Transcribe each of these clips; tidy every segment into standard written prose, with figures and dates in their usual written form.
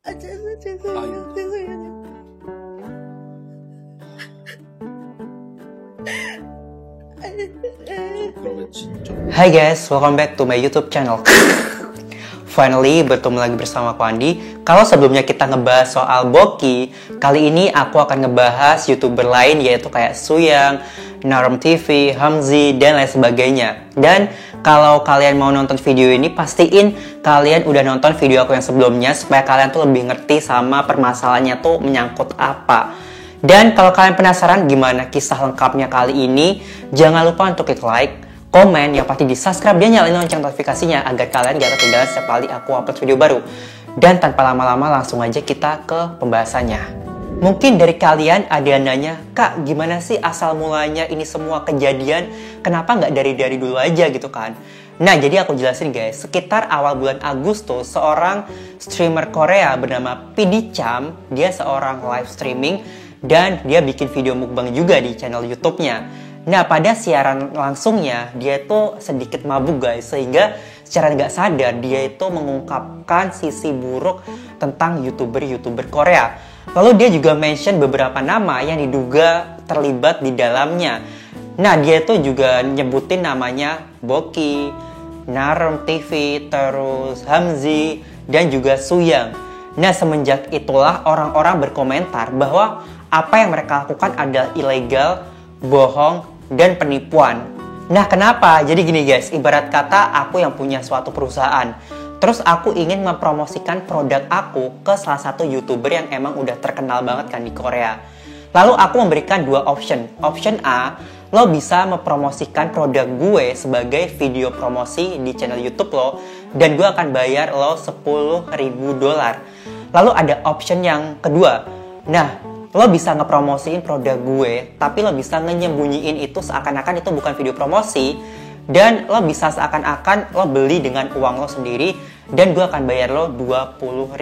죄송해요. 그러면 진짜. Hai guys, welcome back to my YouTube channel. Finally, bertemu lagi bersama aku Andi. Kalau sebelumnya kita ngebahas soal Boki, kali ini aku akan ngebahas YouTuber lain yaitu kayak Suyang, Narum TV, Hamzi, dan lain sebagainya. Dan kalau kalian mau nonton video ini, pastiin kalian udah nonton video aku yang sebelumnya supaya kalian tuh lebih ngerti sama permasalahannya tuh menyangkut apa. Dan kalau kalian penasaran gimana kisah lengkapnya kali ini, jangan lupa untuk klik like, komen, yang pasti di subscribe dan nyalain lonceng notifikasinya agar kalian gak ketinggalan setiap kali aku upload video baru. Dan tanpa lama-lama langsung aja kita ke pembahasannya. Mungkin dari kalian ada yang nanya, Kak gimana sih asal mulanya ini semua kejadian, kenapa nggak dari dulu aja gitu kan? Nah jadi aku jelasin guys, sekitar awal bulan Agustus seorang streamer Korea bernama PD Cham, dia seorang live streaming dan dia bikin video mukbang juga di channel YouTube-nya. Nah pada siaran langsungnya dia itu sedikit mabuk guys, sehingga secara nggak sadar dia itu mengungkapkan sisi buruk tentang YouTuber Korea. Lalu dia juga mention beberapa nama yang diduga terlibat di dalamnya. Nah dia itu juga nyebutin namanya Boki, Narum TV, terus Hamzi, dan juga Suyang. Nah semenjak itulah orang-orang berkomentar bahwa apa yang mereka lakukan adalah ilegal, bohong, dan penipuan. Nah kenapa? Jadi gini guys, ibarat kata aku yang punya suatu perusahaan, terus aku ingin mempromosikan produk aku ke salah satu YouTuber yang emang udah terkenal banget kan di Korea. Lalu aku memberikan dua option. Option A, lo bisa mempromosikan produk gue sebagai video promosi di channel YouTube lo, dan gue akan bayar lo $10.000. Lalu ada option yang kedua, nah lo bisa ngepromosiin produk gue, tapi lo bisa nyembunyiin itu seakan-akan itu bukan video promosi, dan lo bisa seakan-akan lo beli dengan uang lo sendiri, dan gue akan bayar lo $20.000.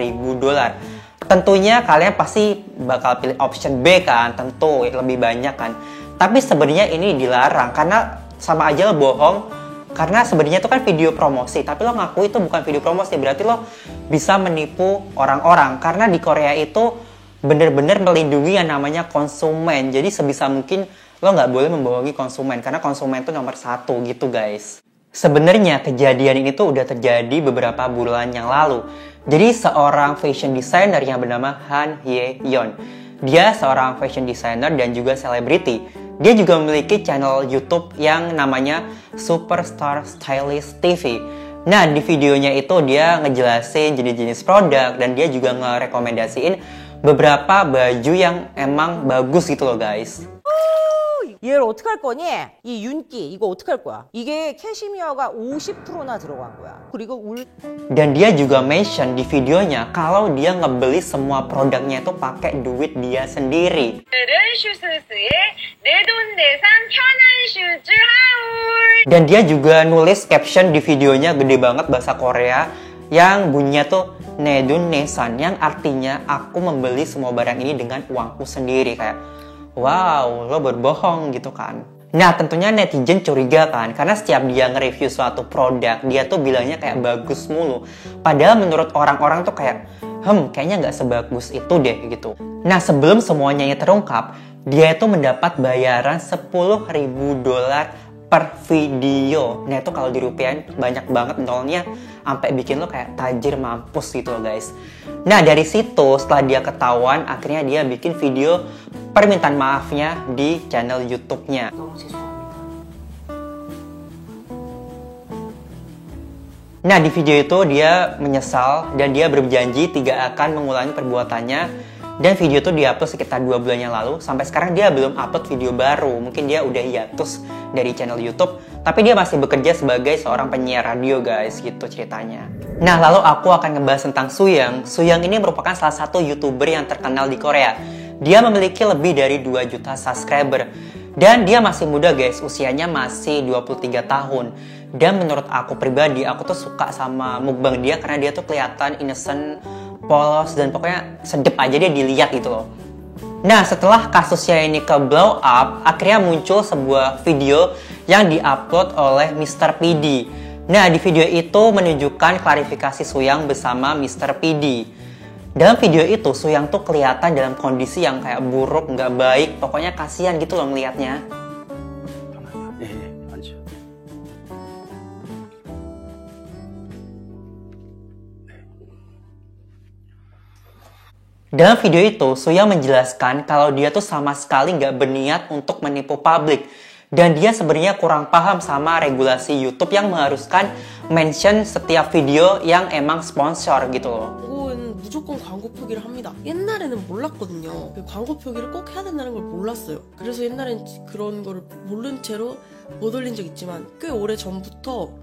Tentunya kalian pasti bakal pilih option B kan, tentu lebih banyak kan. Tapi sebenarnya ini dilarang karena sama aja lo bohong, karena sebenarnya itu kan video promosi, tapi lo ngaku itu bukan video promosi, berarti lo bisa menipu orang-orang. Karena di Korea itu bener-bener melindungi yang namanya konsumen. Jadi sebisa mungkin lo nggak boleh membohongi konsumen, karena konsumen itu nomor satu gitu guys. Sebenarnya kejadian ini tuh udah terjadi beberapa bulan yang lalu. Jadi seorang fashion designer yang bernama Han Hye Yeon, dia seorang fashion designer dan juga selebriti. Dia juga memiliki channel YouTube yang namanya Superstar Stylist TV. Nah di videonya itu dia ngejelasin jenis-jenis produk, dan dia juga ngerekomendasiin beberapa baju yang emang bagus gitu loh guys. 얘를 어떻게 할 거니? 이 윤기 이거 어떻게 할 거야? 이게 캐시미어가 50%나 들어간 거야. 그리고 Dan dia juga mention di videonya kalau dia ngebeli semua produknya itu pakai duit dia sendiri. Dan dia juga nulis caption di videonya gede banget bahasa Korea yang bunyinya tuh Nedun Nesan, yang artinya aku membeli semua barang ini dengan uangku sendiri. Kayak wow, lo berbohong gitu kan. Nah tentunya netizen curiga kan, karena setiap dia nge-review suatu produk dia tuh bilangnya kayak bagus mulu, padahal menurut orang-orang tuh kayak kayaknya nggak sebagus itu deh gitu. Nah sebelum semuanya terungkap, dia itu mendapat bayaran $10.000 per video. Nah itu kalau dirupiahin banyak banget nolnya, sampai bikin lo kayak tajir mampus gitu loh guys. Nah dari situ setelah dia ketahuan, akhirnya dia bikin video permintaan maafnya di channel YouTube-nya. Nah di video itu dia menyesal dan dia berjanji tidak akan mengulangi perbuatannya. Dan video itu diupload sekitar 2 bulan yang lalu. Sampai sekarang dia belum upload video baru. Mungkin dia udah hiatus dari channel YouTube, tapi dia masih bekerja sebagai seorang penyiar radio guys, gitu ceritanya. Nah lalu aku akan ngebahas tentang Suyang. Suyang ini merupakan salah satu YouTuber yang terkenal di Korea. Dia memiliki lebih dari 2 juta subscriber. Dan dia masih muda guys, usianya masih 23 tahun. Dan menurut aku pribadi, aku tuh suka sama mukbang dia karena dia tuh kelihatan innocent, polos, dan pokoknya sedep aja dia dilihat gitu loh. Nah setelah kasusnya ini ke blow up, akhirnya muncul sebuah video yang diupload oleh Mr. PD. Nah di video itu menunjukkan klarifikasi Suyang bersama Mr. PD. Dalam video itu, Suyang tuh kelihatan dalam kondisi yang kayak buruk, nggak baik. Pokoknya kasihan gitu loh ngelihatnya. 예, 예, 앉으세요. Dalam video itu, Suyang menjelaskan kalau dia tuh sama sekali nggak berniat untuk menipu publik. Dan dia sebenarnya kurang paham sama regulasi YouTube yang mengharuskan mention setiap video yang emang sponsor gitu loh. 광고는 무조건 광고 표기를 합니다. 옛날에는 몰랐거든요. 광고 표기를 꼭 해야 된다는 걸 몰랐어요. 그래서 옛날엔 그런 거를 모른 채로 못 올린 적 있지만 꽤 오래 전부터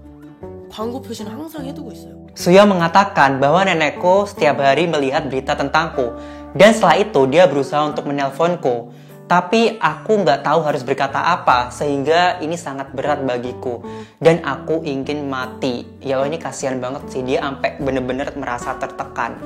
광고 표시는 항상 해두고 있어요. Suyang mengatakan bahwa nenekku setiap hari melihat berita tentangku. Dan setelah itu dia berusaha untuk menelponku. Tapi aku nggak tahu harus berkata apa, sehingga ini sangat berat bagiku. Dan aku ingin mati. Ya Allah, ini kasihan banget sih, dia sampai bener-bener merasa tertekan.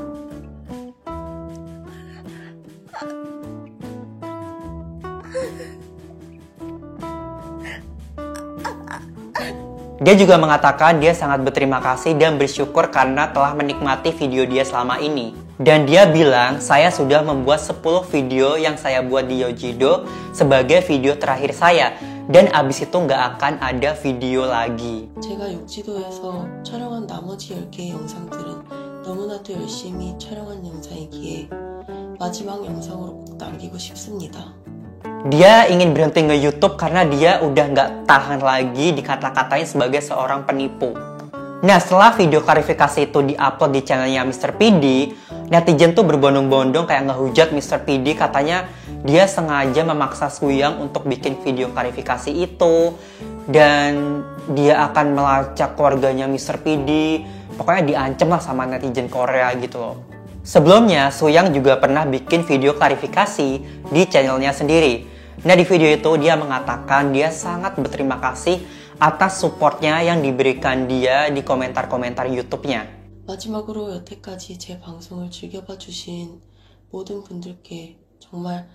Dia juga mengatakan dia sangat berterima kasih dan bersyukur karena telah menikmati video dia selama ini. Dan dia bilang, saya sudah membuat 10 video yang saya buat di Yojido sebagai video terakhir saya. Dan abis itu nggak akan ada video lagi. 제가 욕지도에서 촬영한 나머지 10개의 영상들은 너무나도 열심히 촬영한 영상이기에 마지막 영상으로 꼭 남기고 싶습니다. Dia ingin berhenti nge-YouTube karena dia udah nggak tahan lagi dikata-katain sebagai seorang penipu. Nah, setelah video klarifikasi itu diupload di channelnya Mr. PD, netizen tuh berbondong-bondong kayak ngehujat Mr. PD, katanya dia sengaja memaksa Suyang untuk bikin video klarifikasi itu, dan dia akan melacak keluarganya Mr. PD. Pokoknya diancam lah sama netizen Korea gitu loh. Sebelumnya, Suyang juga pernah bikin video klarifikasi di channelnya sendiri. Nah, di video itu dia mengatakan dia sangat berterima kasih atas supportnya yang diberikan dia di komentar-komentar YouTube-nya. 마지막으로 여태까지 제 방송을 즐겨봐 주신 모든 분들께 정말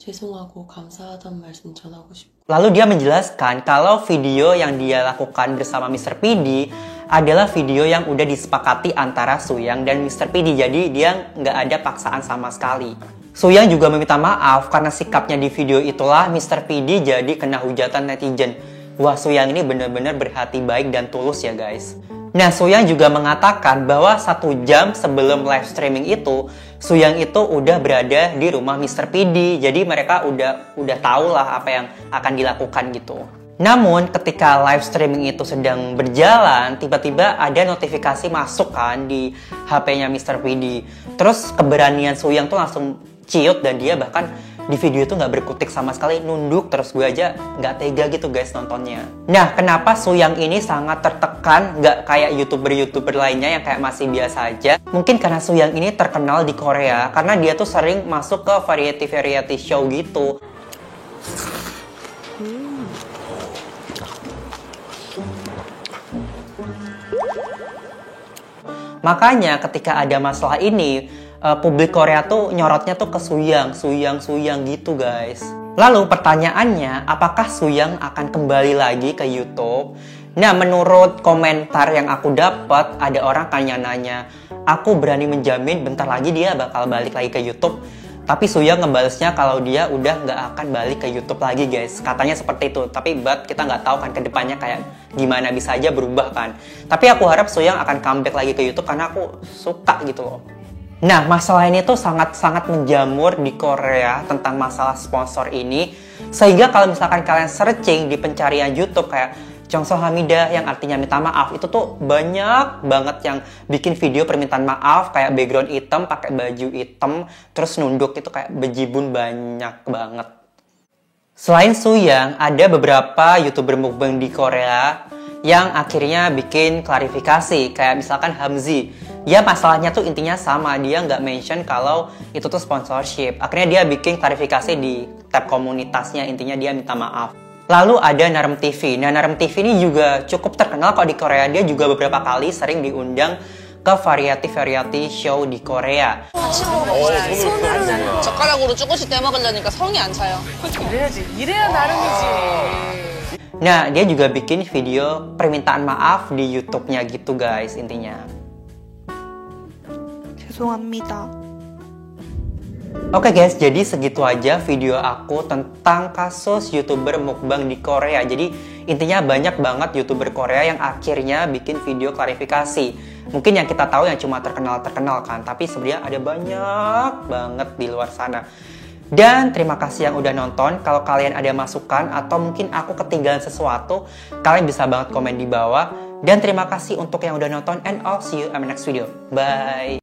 죄송하고 감사하다는 말씀 전하고 싶고. Lalu dia menjelaskan kalau video yang dia lakukan bersama Mr. PD adalah video yang udah disepakati antara Suyang dan Mr. PD. Jadi dia nggak ada paksaan sama sekali. Suyang juga meminta maaf karena sikapnya di video itulah Mr. PD jadi kena hujatan netizen. Wah, Suyang ini benar-benar berhati baik dan tulus ya guys. Nah, Suyang juga mengatakan bahwa 1 jam sebelum live streaming itu, Suyang itu udah berada di rumah Mr. PD. Jadi mereka udah tahu lah apa yang akan dilakukan gitu. Namun ketika live streaming itu sedang berjalan, tiba-tiba ada notifikasi masuk kan di HP-nya Mr. PD. Terus keberanian Suyang tuh langsung ciut dan dia bahkan di video itu nggak berkutik sama sekali, nunduk. Terus gue aja nggak tega gitu guys nontonnya. Nah, kenapa Suyang ini sangat tertekan, nggak kayak youtuber-youtuber lainnya yang kayak masih biasa aja? Mungkin karena Suyang ini terkenal di Korea karena dia tuh sering masuk ke variety show gitu. Makanya ketika ada masalah ini, publik Korea tuh nyorotnya tuh ke Suyang gitu guys. Lalu pertanyaannya, apakah Suyang akan kembali lagi ke YouTube? Nah, menurut komentar yang aku dapat, ada orang nanya, aku berani menjamin bentar lagi dia bakal balik lagi ke YouTube. Tapi Suyang ngebalesnya kalau dia udah nggak akan balik ke YouTube lagi guys. Katanya seperti itu. Tapi kita nggak tahu kan ke depannya kayak gimana, bisa aja berubah kan. Tapi aku harap Suyang akan comeback lagi ke YouTube karena aku suka gitu loh. Nah, masalah ini tuh sangat-sangat menjamur di Korea tentang masalah sponsor ini. Sehingga kalau misalkan kalian searching di pencarian YouTube kayak Chongso Hamida yang artinya minta maaf, itu tuh banyak banget yang bikin video permintaan maaf kayak background hitam, pakai baju hitam, terus nunduk, itu kayak bejibun banyak banget. Selain Suyang, ada beberapa YouTuber mukbang di Korea yang akhirnya bikin klarifikasi, kayak misalkan Hamzi. Ya, masalahnya tuh intinya sama, dia nggak mention kalau itu tuh sponsorship. Akhirnya dia bikin klarifikasi di tab komunitasnya, intinya dia minta maaf. Lalu ada Narem TV. Nah, Narem TV ini juga cukup terkenal kok di Korea. Dia juga beberapa kali sering diundang ke variety show di Korea. 젓가락으로 조금씩 떼먹으려니까 성이 안 차요. 이래야지. 이래야 나름이지. Nah, dia juga bikin video permintaan maaf di YouTube-nya gitu guys, intinya. 죄송합니다. Oke guys, jadi segitu aja video aku tentang kasus YouTuber mukbang di Korea. Jadi intinya banyak banget YouTuber Korea yang akhirnya bikin video klarifikasi. Mungkin yang kita tahu yang cuma terkenal kan, tapi sebenarnya ada banyak banget di luar sana. Dan terima kasih yang udah nonton. Kalau kalian ada masukan atau mungkin aku ketinggalan sesuatu, kalian bisa banget komen di bawah. Dan terima kasih untuk yang udah nonton, and I'll see you in my next video. Bye!